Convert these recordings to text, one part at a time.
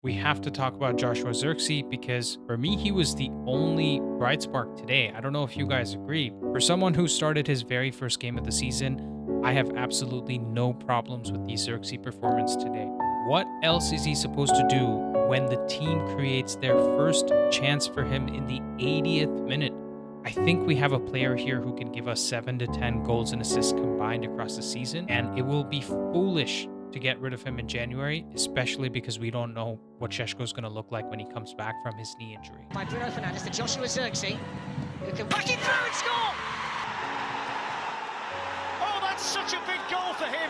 we have to talk about Joshua Zirkzee because for me, he was the only bright spark today. I don't know if you guys agree. For someone who started his very first game of the season, I have absolutely no problems with the Zirkzee performance today. What else is he supposed to do when the team creates their first chance for him in the 80th minute? I think we have a player here who can give us 7 to 10 goals and assists combined across the season, and it will be foolish to get rid of him in January, especially because we don't know what Sesko is going to look like when he comes back from his knee injury. By Bruno Fernandes to Joshua Zirkzee, who can whack it through and score! Oh, that's such a big goal for him!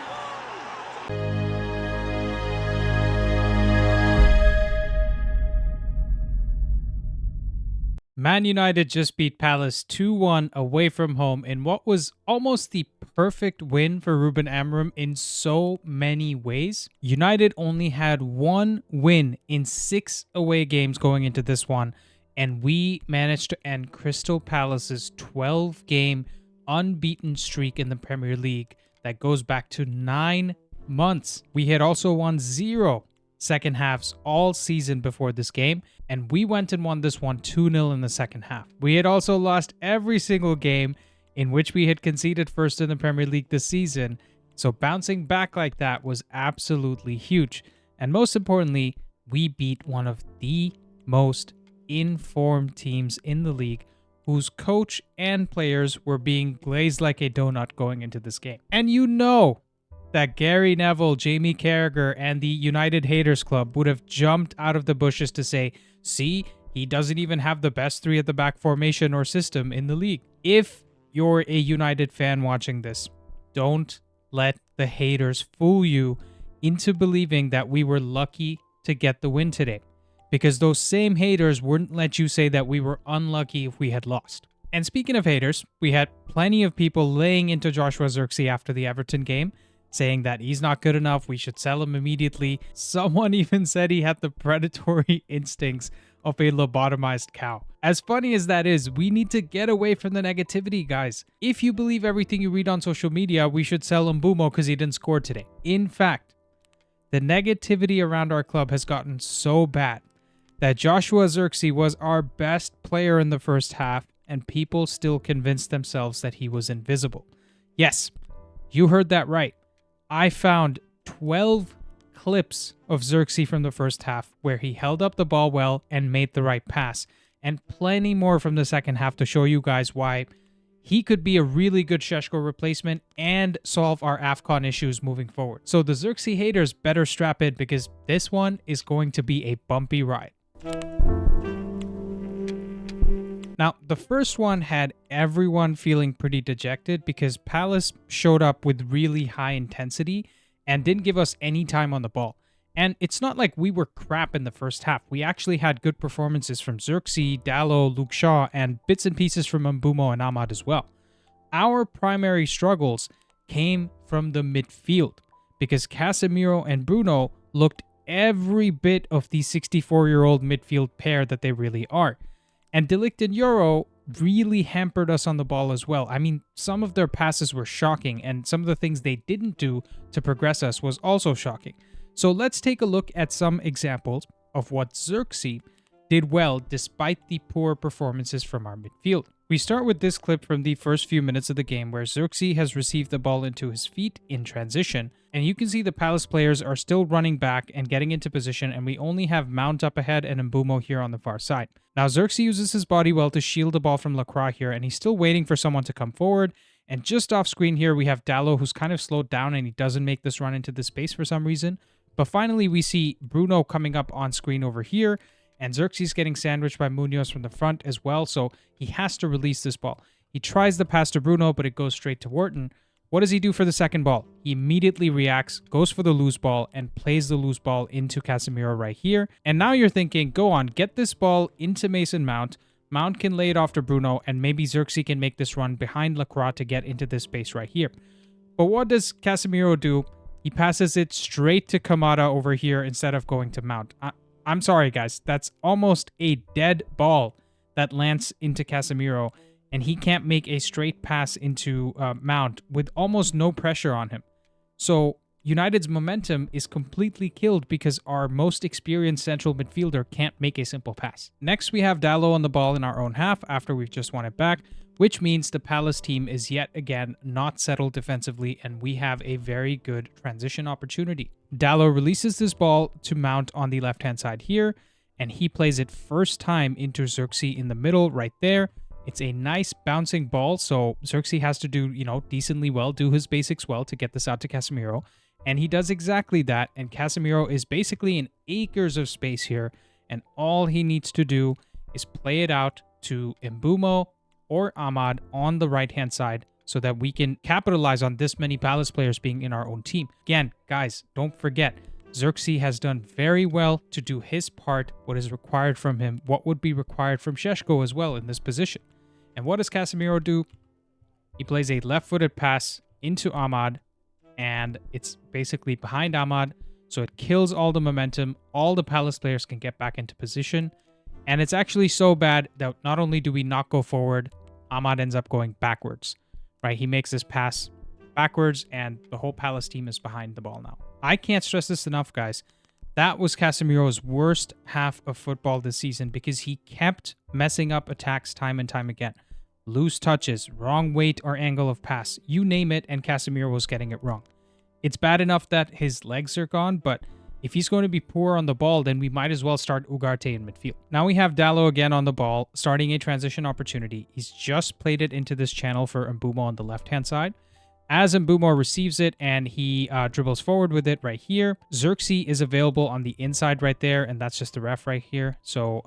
Man United just beat Palace 2-1 away from home in what was almost the perfect win for Ruben Amorim in so many ways. United only had one win in 6 away games going into this one, and we managed to end Crystal Palace's 12-game unbeaten streak in the Premier League that goes back to 9 months. We had also won 0 second halves all season before this game, and we went and won this one 2-0 in the second half. We had also lost every single game in which we had conceded first in the Premier League this season, so bouncing back like that was absolutely huge. And most importantly, we beat one of the most informed teams in the league, whose coach and players were being glazed like a donut going into this game. And you know that Gary Neville, Jamie Carragher, and the United Haters Club would have jumped out of the bushes to say, see, he doesn't even have the best 3 at the back formation or system in the league. If you're a United fan watching this, don't let the haters fool you into believing that we were lucky to get the win today, because those same haters wouldn't let you say that we were unlucky if we had lost. And speaking of haters, we had plenty of people laying into Joshua Zirkzee after the Everton game, saying that he's not good enough, we should sell him immediately. Someone even said he had the predatory instincts of a lobotomized cow. As funny as that is, we need to get away from the negativity, guys. If you believe everything you read on social media, we should sell Mbumo because he didn't score today. In fact, the negativity around our club has gotten so bad that Joshua Zirkzee was our best player in the first half, and people still convinced themselves that he was invisible. Yes, you heard that right. I found 12 clips of Zirkzee from the first half where he held up the ball well and made the right pass, and plenty more from the second half to show you guys why he could be a really good Sesko replacement and solve our AFCON issues moving forward. So the Zirkzee haters better strap in, because this one is going to be a bumpy ride. Now, the first one had everyone feeling pretty dejected because Palace showed up with really high intensity and didn't give us any time on the ball. And it's not like we were crap in the first half. We actually had good performances from Zirkzee, Dalot, Luke Shaw, and bits and pieces from Mbumo and Ahmad as well. Our primary struggles came from the midfield because Casemiro and Bruno looked every bit of the 64-year-old midfield pair that they really are. And De Ligt and Euro really hampered us on the ball as well. I mean, some of their passes were shocking, and some of the things they didn't do to progress us was also shocking. So let's take a look at some examples of what Zirkzee did well despite the poor performances from our midfield. We start with this clip from the first few minutes of the game where Zirkzee has received the ball into his feet in transition, and you can see the Palace players are still running back and getting into position, and we only have Mount up ahead and Mbumo here on the far side. Now Zirkzee uses his body well to shield the ball from Lacroix here, and he's still waiting for someone to come forward, and just off screen here we have Dalot, who's kind of slowed down and he doesn't make this run into the space for some reason. But finally we see Bruno coming up on screen over here, and Zirkzee's getting sandwiched by Munoz from the front as well, so he has to release this ball. He tries the pass to Bruno, but it goes straight to Wharton. What does he do for the second ball? He immediately reacts, goes for the loose ball, and plays the loose ball into Casemiro right here. And now you're thinking, go on, get this ball into Mason Mount. Mount can lay it off to Bruno, and maybe Zirkzee can make this run behind Lacroix to get into this space right here. But what does Casemiro do? He passes it straight to Kamada over here instead of going to Mount. I'm sorry, guys. That's almost a dead ball that lands into Casemiro, and he can't make a straight pass into Mount with almost no pressure on him. So United's momentum is completely killed because our most experienced central midfielder can't make a simple pass. Next, we have Dalot on the ball in our own half after we've just won it back, which means the Palace team is yet again not settled defensively, and we have a very good transition opportunity. Dalot releases this ball to Mount on the left-hand side here, and he plays it first time into Zirkzee in the middle right there. It's a nice bouncing ball, so Zirkzee has to do, decently well, do his basics well to get this out to Casemiro. And he does exactly that, and Casemiro is basically in acres of space here, and all he needs to do is play it out to Mbeumo or Ahmad on the right-hand side so that we can capitalize on this many Palace players being in our own team. Again, guys, don't forget, Zirkzee has done very well to do his part, what is required from him, what would be required from Sesko as well in this position. And what does Casemiro do? He plays a left-footed pass into Ahmad, and it's basically behind Ahmad, so it kills all the momentum. All the Palace players can get back into position, and it's actually so bad that not only do we not go forward, Ahmad ends up going backwards, right? He makes this pass backwards, and the whole Palace team is behind the ball now. I can't stress this enough, guys. That was Casemiro's worst half of football this season because he kept messing up attacks time and time again. Loose touches, wrong weight or angle of pass, you name it, and Casemiro was getting it wrong. It's bad enough that his legs are gone, but if he's going to be poor on the ball, then we might as well start Ugarte in midfield. Now we have Dalot again on the ball, starting a transition opportunity. He's just played it into this channel for Mbeumo on the left-hand side. As Mbeumo receives it and he dribbles forward with it right here, Zirkzee is available on the inside right there, and that's just the ref right here. So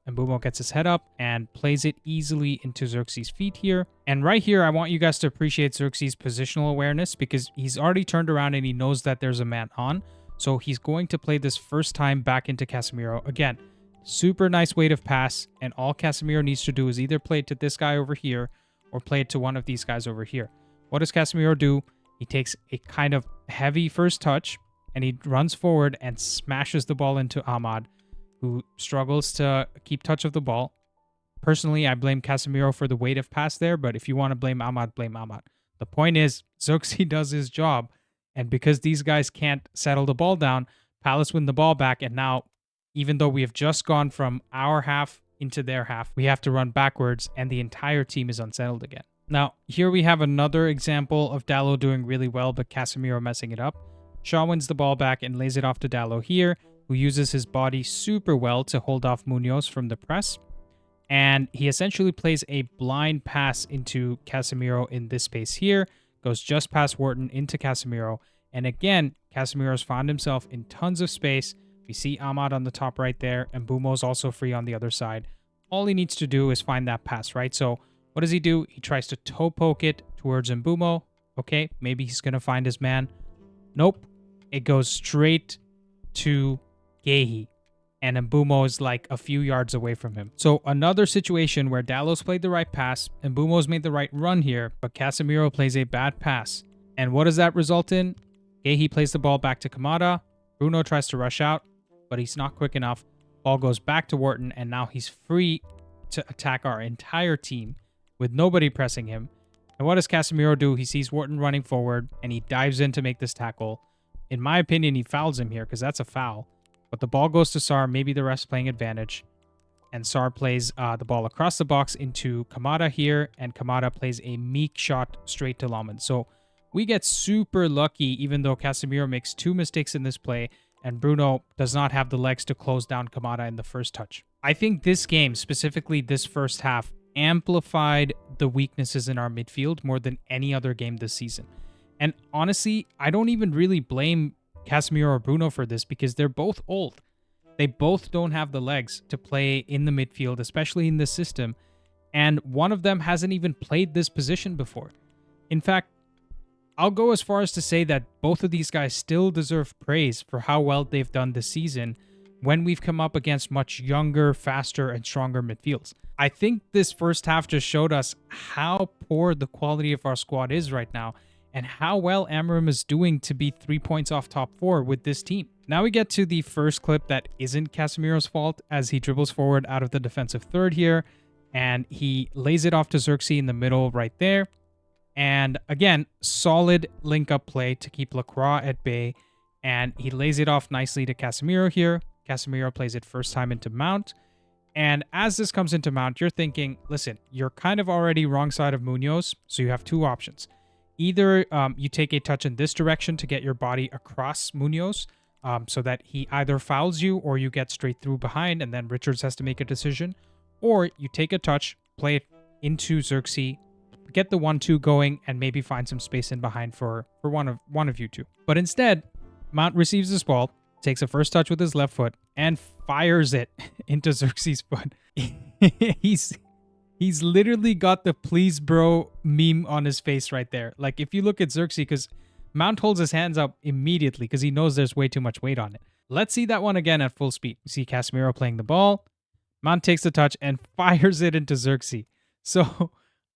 Mbeumo gets his head up and plays it easily into Zirkzee's feet here. And right here, I want you guys to appreciate Zirkzee's positional awareness because he's already turned around and he knows that there's a man on. So he's going to play this first time back into Casemiro. Again, super nice weight of pass, and all Casemiro needs to do is either play it to this guy over here or play it to one of these guys over here. What does Casemiro do? He takes a kind of heavy first touch and he runs forward and smashes the ball into Ahmad, who struggles to keep touch of the ball. Personally, I blame Casemiro for the weight of pass there, but if you want to blame Ahmad, blame Ahmad. The point is, Zirkzee does his job, and because these guys can't settle the ball down, Palace win the ball back, and now, even though we have just gone from our half into their half, we have to run backwards, and the entire team is unsettled again. Now, here we have another example of Dalot doing really well, but Casemiro messing it up. Shaw wins the ball back and lays it off to Dalot here, who uses his body super well to hold off Munoz from the press. And he essentially plays a blind pass into Casemiro in this space here, goes just past Wharton into Casemiro. And again, Casemiro's found himself in tons of space. We see Ahmad on the top right there, and Mbeumo's also free on the other side. All he needs to do is find that pass, right? So what does he do? He tries to toe poke it towards Mbeumo. Okay, maybe he's going to find his man. Nope. It goes straight to Guehi, and Mbeumo is like a few yards away from him. So another situation where Dalot's played the right pass, Mbeumo's made the right run here, but Casemiro plays a bad pass. And what does that result in? Guehi plays the ball back to Kamada. Bruno tries to rush out, but he's not quick enough. Ball goes back to Wharton, and now he's free to attack our entire team with nobody pressing him. And what does Casemiro do? He sees Wharton running forward, and he dives in to make this tackle. In my opinion, he fouls him here because that's a foul. But the ball goes to Sarr, maybe the ref's playing advantage. And Sarr plays the ball across the box into Kamada here, and Kamada plays a meek shot straight to Lohmann. So we get super lucky, even though Casemiro makes two mistakes in this play, and Bruno does not have the legs to close down Kamada in the first touch. I think this game, specifically this first half, amplified the weaknesses in our midfield more than any other game this season. And honestly, I don't even really blame Casemiro or Bruno for this because they're both old. They both don't have the legs to play in the midfield, especially in this system. And one of them hasn't even played this position before. In fact, I'll go as far as to say that both of these guys still deserve praise for how well they've done this season when we've come up against much younger, faster, and stronger midfields. I think this first half just showed us how poor the quality of our squad is right now and how well Amorim is doing to be 3 points off top 4 with this team. Now we get to the first clip that isn't Casemiro's fault as he dribbles forward out of the defensive third here, and he lays it off to Zirkzee in the middle right there. And again, solid link-up play to keep Lacroix at bay. And he lays it off nicely to Casemiro here. Casemiro plays it first time into Mount. And as this comes into Mount, you're thinking, listen, you're kind of already wrong side of Munoz, so you have two options. Either you take a touch in this direction to get your body across Munoz, so that he either fouls you or you get straight through behind, and then Richards has to make a decision. Or you take a touch, play it into Zirkzee, get the 1-2 going, and maybe find some space in behind for one of you two. But instead, Mount receives this ball, takes a first touch with his left foot, and fires it into Zirkzee's foot. He's literally got the please bro meme on his face right there. Like, if you look at Zirkzee, because Mount holds his hands up immediately because he knows there's way too much weight on it. Let's see that one again at full speed. You see Casemiro playing the ball. Mount takes the touch and fires it into Zirkzee. So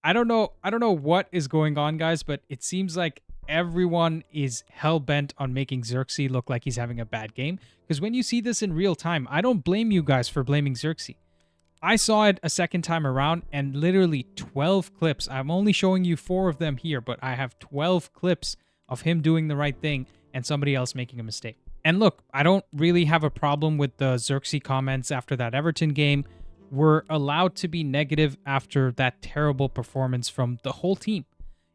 I don't know what is going on, guys, but it seems like everyone is hell-bent on making Zirkzee look like he's having a bad game. Because when you see this in real time, I don't blame you guys for blaming Zirkzee. I saw it a second time around and literally 12 clips. I'm only showing you 4 of them here, but I have 12 clips of him doing the right thing and somebody else making a mistake. And look, I don't really have a problem with the Zirkzee comments after that Everton game. We're allowed to be negative after that terrible performance from the whole team.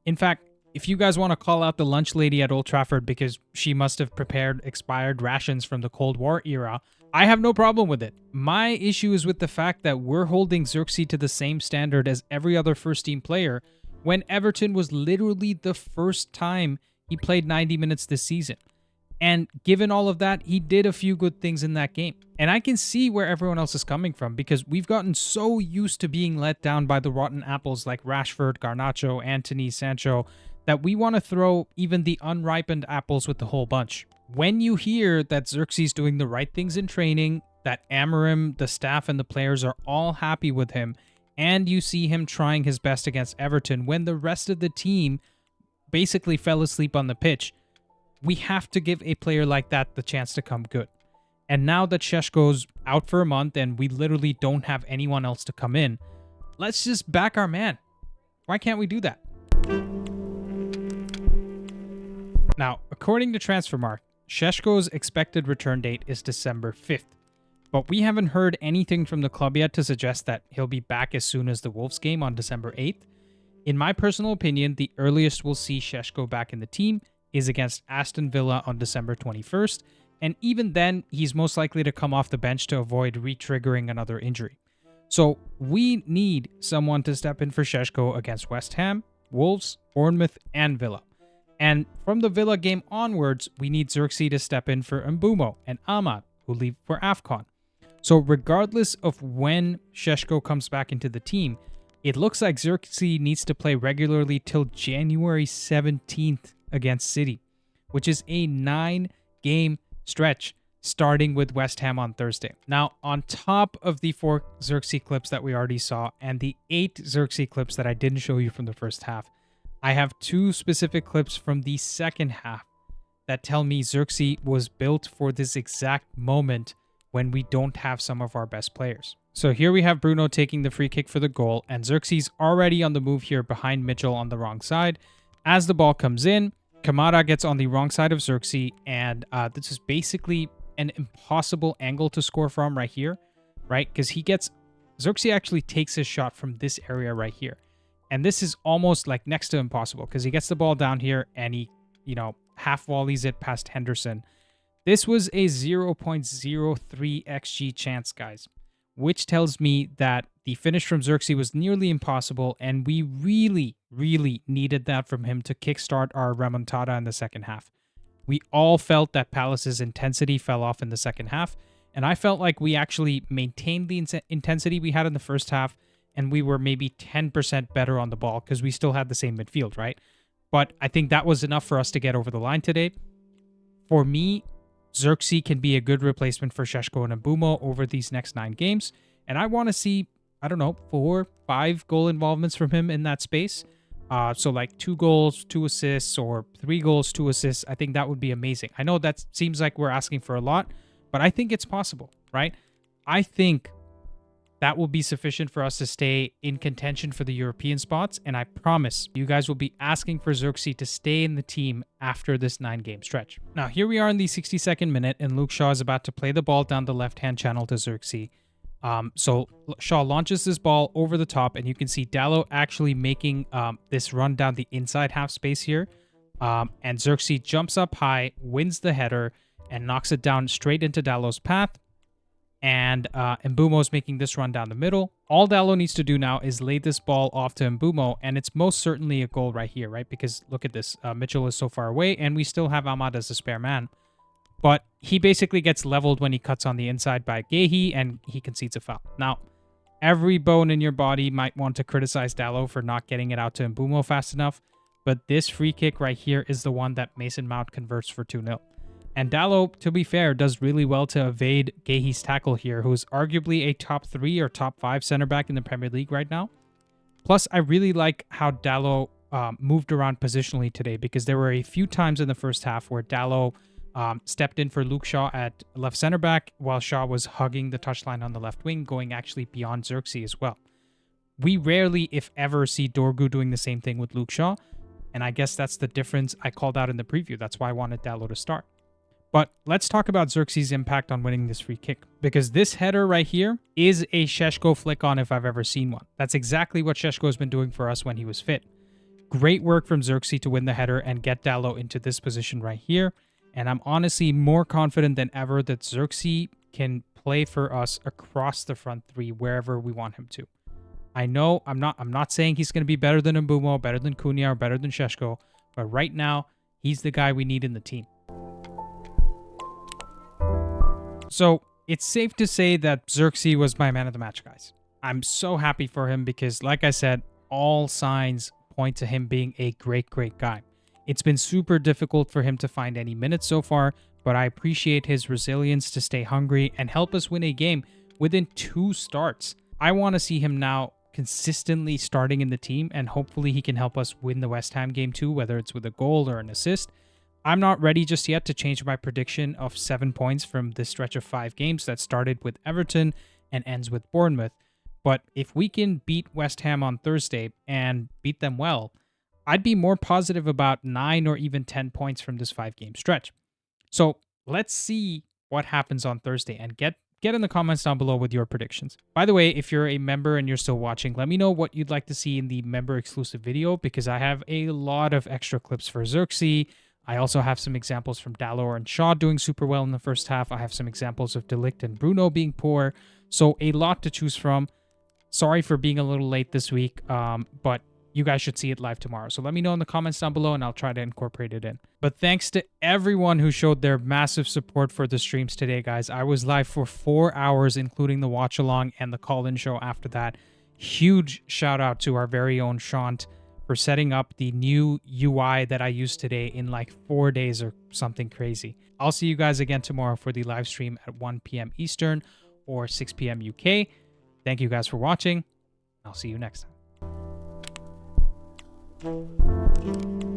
In fact, if you guys want to call out the lunch lady at Old Trafford because she must have prepared expired rations from the Cold War era, I have no problem with it. My issue is with the fact that we're holding Zirkzee to the same standard as every other first-team player when Everton was literally the first time he played 90 minutes this season. And given all of that, he did a few good things in that game. And I can see where everyone else is coming from because we've gotten so used to being let down by the rotten apples like Rashford, Garnacho, Antony, Sancho, that we want to throw even the unripened apples with the whole bunch. When you hear that Zirkzee's doing the right things in training, that Amorim, the staff, and the players are all happy with him, and you see him trying his best against Everton when the rest of the team basically fell asleep on the pitch, we have to give a player like that the chance to come good. And now that Sesko's out for a month and we literally don't have anyone else to come in, let's just back our man. Why can't we do that? Now, according to Transfermarkt, Sesko's expected return date is December 5th, but we haven't heard anything from the club yet to suggest that he'll be back as soon as the Wolves game on December 8th. In my personal opinion, the earliest we'll see Sesko back in the team is against Aston Villa on December 21st, and even then, he's most likely to come off the bench to avoid re-triggering another injury. So we need someone to step in for Sesko against West Ham, Wolves, Bournemouth, and Villa. And from the Villa game onwards, we need Zirkzee to step in for Mbeumo and Ahmad, who leave for AFCON. So regardless of when Sesko comes back into the team, it looks like Zirkzee needs to play regularly till January 17th against City, which is a 9-game stretch starting with West Ham on Thursday. Now, on top of the 4 Zirkzee clips that we already saw and the 8 Zirkzee clips that I didn't show you from the first half, I have 2 specific clips from the second half that tell me Zirkzee was built for this exact moment when we don't have some of our best players. So here we have Bruno taking the free kick for the goal, and Zirkzee's already on the move here behind Mitchell on the wrong side. As the ball comes in, Kamara gets on the wrong side of Zirkzee, and this is basically an impossible angle to score from right here, right? Because Zirkzee actually takes his shot from this area right here. And this is almost like next to impossible because he gets the ball down here and he, half volleys it past Henderson. This was a 0.03 XG chance, guys, which tells me that the finish from Zirkzee was nearly impossible, and we really, really needed that from him to kickstart our remontada in the second half. We all felt that Palace's intensity fell off in the second half, and I felt like we actually maintained the intensity we had in the first half, and we were maybe 10% better on the ball because we still had the same midfield, right? But I think that was enough for us to get over the line today. For me, Zirkzee can be a good replacement for Sesko and Mbeumo over these next 9 games. And I want to see, 4, 5 goal involvements from him in that space. So like 2 goals, 2 assists, or 3 goals, 2 assists. I think that would be amazing. I know that seems like we're asking for a lot, but I think it's possible, right? I think That will be sufficient for us to stay in contention for the European spots, and I promise you guys will be asking for Zirkzee to stay in the team after this 9-game stretch. Now, here we are in the 62nd minute, and Luke Shaw is about to play the ball down the left-hand channel to Zirkzee. So Shaw launches this ball over the top, and you can see Dalot actually making this run down the inside half space here. And Zirkzee jumps up high, wins the header, and knocks it down straight into Dalot's path. And Mbeumo's making this run down the middle. All Dalot needs to do now is lay this ball off to Mbeumo, and it's most certainly a goal right here, right? Because look at this. Mitchell is so far away, and we still have Ahmad as a spare man. But he basically gets leveled when he cuts on the inside by Guéhi, and he concedes a foul. Now, every bone in your body might want to criticize Dalot for not getting it out to Mbeumo fast enough, but this free kick right here is the one that Mason Mount converts for 2-0. And Dalot, to be fair, does really well to evade Guéhi's tackle here, who is arguably a top 3 or top 5 center back in the Premier League right now. Plus, I really like how Dalot moved around positionally today, because there were a few times in the first half where Dalot stepped in for Luke Shaw at left center back, while Shaw was hugging the touchline on the left wing, going actually beyond Zirkzee as well. We rarely, if ever, see Dorgu doing the same thing with Luke Shaw, and I guess that's the difference I called out in the preview. That's why I wanted Dalot to start. But let's talk about Zirkzee's impact on winning this free kick, because this header right here is a Sesko flick on if I've ever seen one. That's exactly what Sesko has been doing for us when he was fit. Great work from Zirkzee to win the header and get Dalot into this position right here. And I'm honestly more confident than ever that Zirkzee can play for us across the front three wherever we want him to. I know I'm not saying he's going to be better than Mbeumo, better than Cunha, or better than Sesko, but right now he's the guy we need in the team. So it's safe to say that Zirkzee was my man of the match, guys. I'm so happy for him because, like I said, all signs point to him being a great guy. It's been super difficult for him to find any minutes so far, but I appreciate his resilience to stay hungry and help us win a game within 2 starts. I want to see him now consistently starting in the team, and hopefully he can help us win the West Ham game too, whether it's with a goal or an assist. I'm not ready just yet to change my prediction of 7 points from this stretch of 5 games that started with Everton and ends with Bournemouth. But if we can beat West Ham on Thursday and beat them well, I'd be more positive about 9 or even 10 points from this 5-game stretch. So let's see what happens on Thursday, and get in the comments down below with your predictions. By the way, if you're a member and you're still watching, let me know what you'd like to see in the member exclusive video, because I have a lot of extra clips for Zirkzee. I also have some examples from Dalot and Shaw doing super well in the first half. I have some examples of De Ligt and Bruno being poor. So a lot to choose from. Sorry for being a little late this week, but you guys should see it live tomorrow. So let me know in the comments down below and I'll try to incorporate it in. But thanks to everyone who showed their massive support for the streams today, guys. I was live for 4 hours, including the watch along and the call-in show after that. Huge shout out to our very own Shant for setting up the new UI that I used today in like 4 days or something crazy. I'll see you guys again tomorrow for the live stream at 1 p.m. Eastern or 6 p.m. UK. Thank you guys for watching. I'll see you next time.